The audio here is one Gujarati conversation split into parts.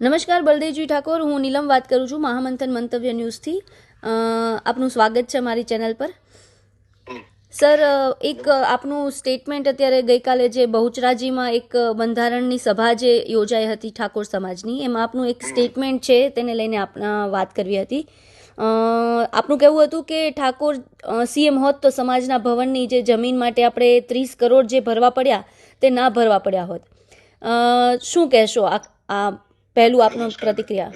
નમસ્કાર બલદેવજી ઠાકોર, હું નીલમ વાત કરું છું મહામંથન મંતવ્ય ન્યૂઝથી. આપનું સ્વાગત છે મારી ચેનલ પર. સર, એક આપનું સ્ટેટમેન્ટ અત્યારે ગઈકાલે જે બહુચરાજીમાં એક બંધારણની સભા જે યોજાઈ હતી ઠાકોર સમાજની, એમાં આપનું એક સ્ટેટમેન્ટ છે તેને લઈને આપના વાત કરવી હતી. આપનું કહેવું હતું કે ઠાકોર સીએમ હોત તો સમાજના ભવનની જે જમીન માટે આપણે 30 કરોડ જે ભરવા પડ્યા તે ના ભરવા પડ્યા હોત. શું કહેશો આ પહેલું આપનો પ્રતિક્રિયા?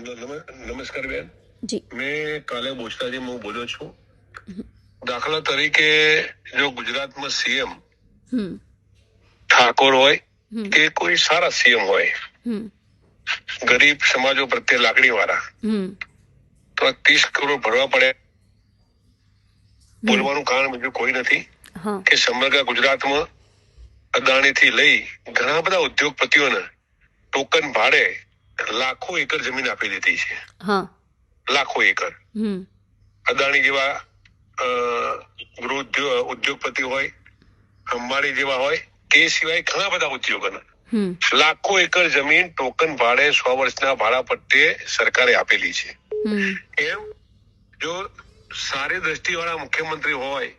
નમસ્કાર બેન જી. મેં કાલે બોચરાજીમાં હું બોલ્યો છું. દાખલા તરીકે જો ગુજરાતમાં સીએમ ઠાકોર હોય કે કોઈ સારા સીએમ હોય, ગરીબ સમાજો પ્રત્યે લાગણી વાળા, તો 30 કરોડ ભરવા પડે બોલવાનું કારણ બીજું કોઈ નથી કે સમગ્ર ગુજરાતમાં અદાણી થી લઈ ઘણા બધા ઉદ્યોગપતિઓને ટોકન ભાડે લાખો એકર જમીન આપી દીધી છે. લાખો એકર. અદાણી જેવા ઉદ્યોગપતિ હોય, અંબાણી જેવા હોય, કે સિવાય ઘણા બધા ઉદ્યોગોને લાખો એકર જમીન ટોકન ભાડે 100 વર્ષના ભાડા પટ્ટે સરકારે આપેલી છે. એમ જો સારી દ્રષ્ટિ વાળા મુખ્યમંત્રી હોય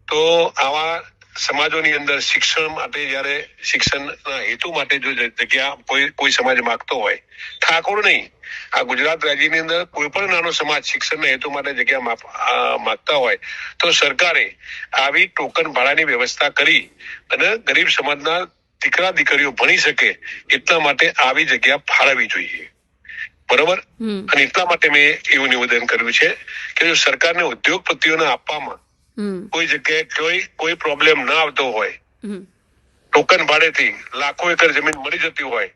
તો આવા સમાજોની અંદર શિક્ષણ માટે, જયારે શિક્ષણના હેતુ માટે જો જગ્યા કોઈ સમાજ માંગતો હોય, ઠાકોર નહીં, આ ગુજરાત રાજ્યની અંદર કોઈ પણ નાનો સમાજ શિક્ષણના હેતુ માટે જગ્યા માંગતા હોય તો સરકારે આવી ટોકન ભાડાની વ્યવસ્થા કરી અને ગરીબ સમાજના દીકરા દીકરીઓ ભણી શકે એટલા માટે આવી જગ્યા ફાળવવી જોઈએ. બરોબર? અને એટલા માટે મેં એવું નિવેદન કર્યું છે કે જો સરકારને ઉદ્યોગપતિઓને આપવામાં કોઈ જગ્યાએ કોઈ પ્રોબ્લેમ ના આવતો હોય, ટોકન ભાડેથી લાખો એકર જમીન મળી જતી હોય,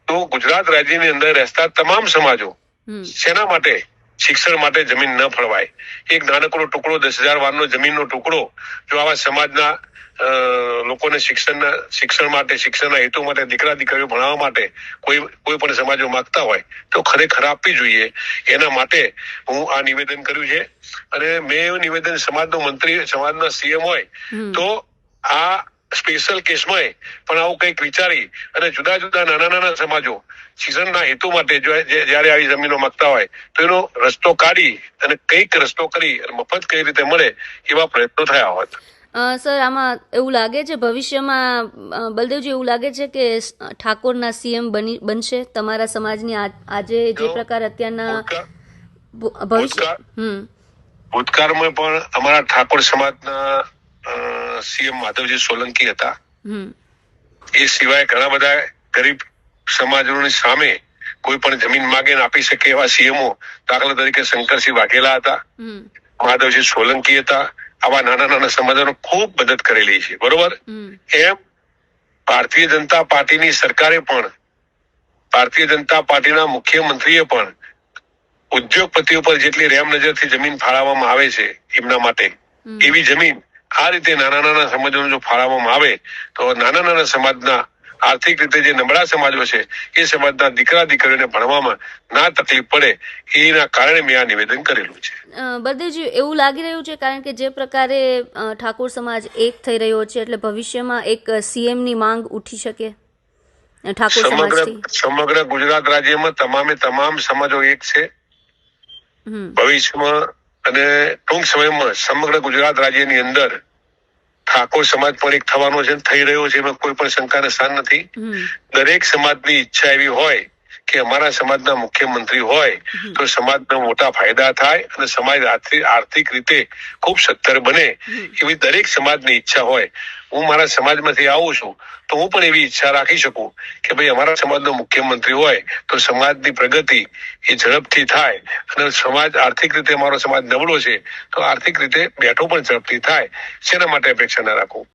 તો ગુજરાત રાજ્યની અંદર રહેતા તમામ સમાજો શેના માટે શિક્ષણ માટે જમીન ન ફળવાય? એક નાનકડો ટુકડો 10,000 વારનો જમીનનો ટુકડો જો આવા સમાજના લોકોને શિક્ષણ માટે, શિક્ષણના હેતુ માટે, દીકરા દીકરીઓ ભણાવવા માટે કોઈ પણ સમાજો માંગતા હોય તો ખરેખર આપવી જોઈએ. એના માટે હું આ નિવેદન કર્યું છે. અને મેં એવું નિવેદન સમાજનો મંત્રી, સમાજના સીએમ હોય તો આ સ્પેશિયલ કેસમાં પણ આવું કંઈક વિચારી અને જુદા જુદા નાના નાના સમાજો શિક્ષણના હેતુ માટે જયારે આવી જમીનો માંગતા હોય તો એનો રસ્તો કાઢી અને કંઈક રસ્તો કરી મફત કઈ રીતે મળે એવા પ્રયત્નો થયા હોત. સર, આમાં એવું લાગે છે ભવિષ્યમાં, બલદેવજી, એવું લાગે છે કે ઠાકોરના સીએમ બનશે તમારા સમાજની આજે જે પ્રકાર અત્યારના ભૂતકાળમાં પણ અમારા ઠાકોર સમાજના સીએમ માધવજી સોલંકી હતા. એ સિવાય ઘણા બધા ગરીબ સમાજોની સામે કોઈ પણ જમીન માગે આપી શકે એવા સીએમઓ, દાખલા તરીકે શંકરસિંહ વાઘેલા હતા, માધવજી સોલંકી હતા. આવા નાના નાના સમાજોને ખૂબ મદદ કરેલી છે. બરોબર? એમ ભારતીય જનતા પાર્ટીની સરકારે પણ, ભારતીય જનતા પાર્ટીના મુખ્યમંત્રીએ પણ ઉદ્યોગપતિઓ પર જેટલી રેમ નજરથી જમીન ફાળવવામાં આવે છે એમના માટે, એવી જમીન આ રીતે નાના નાના સમાજોને જો ફાળવવામાં આવે તો નાના નાના સમાજના આર્થિક રીતે જે નબળા સમાજો છે એ સમાજના દીકરા દીકરીઓને ભણવામાં ના તકલીફ પડે એના કારણે મેં આ નિવેદન કરેલું છે. બલદેવજી, એવું લાગી રહ્યું છે કારણ કે જે પ્રકારે ઠાકોર સમાજ એક થઈ રહ્યો છે એટલે ભવિષ્યમાં એક સીએમ ની માંગ ઉઠી શકે ઠાકોર સમાજથી. સમગ્ર ગુજરાત રાજ્યમાં તમામ સમાજો એક છે. ભવિષ્યમાં અને ટૂંક સમયમાં સમગ્ર ગુજરાત રાજ્યની અંદર ઠાકોર સમાજ પણ એક થવાનો છે, થઈ રહ્યો છે, એમાં કોઈ પણ શંકાને સ્થાન નથી. દરેક સમાજની ઈચ્છા એવી હોય કે અમારા સમાજના મુખ્યમંત્રી હોય તો સમાજને મોટા ફાયદા થાય અને સમાજ આર્થિક રીતે ખૂબ સદ્ધર બને, એવી દરેક સમાજની ઈચ્છા હોય. હું મારા સમાજમાંથી આવું છું તો હું પણ એવી ઈચ્છા રાખી શકું કે ભાઈ અમારા સમાજનો મુખ્યમંત્રી હોય તો સમાજની પ્રગતિ એ ઝડપથી થાય અને સમાજ આર્થિક રીતે, અમારો સમાજ નબળો છે તો આર્થિક રીતે બેઠો પણ ઝડપથી થાય. શેના માટે અપેક્ષા ના રાખું?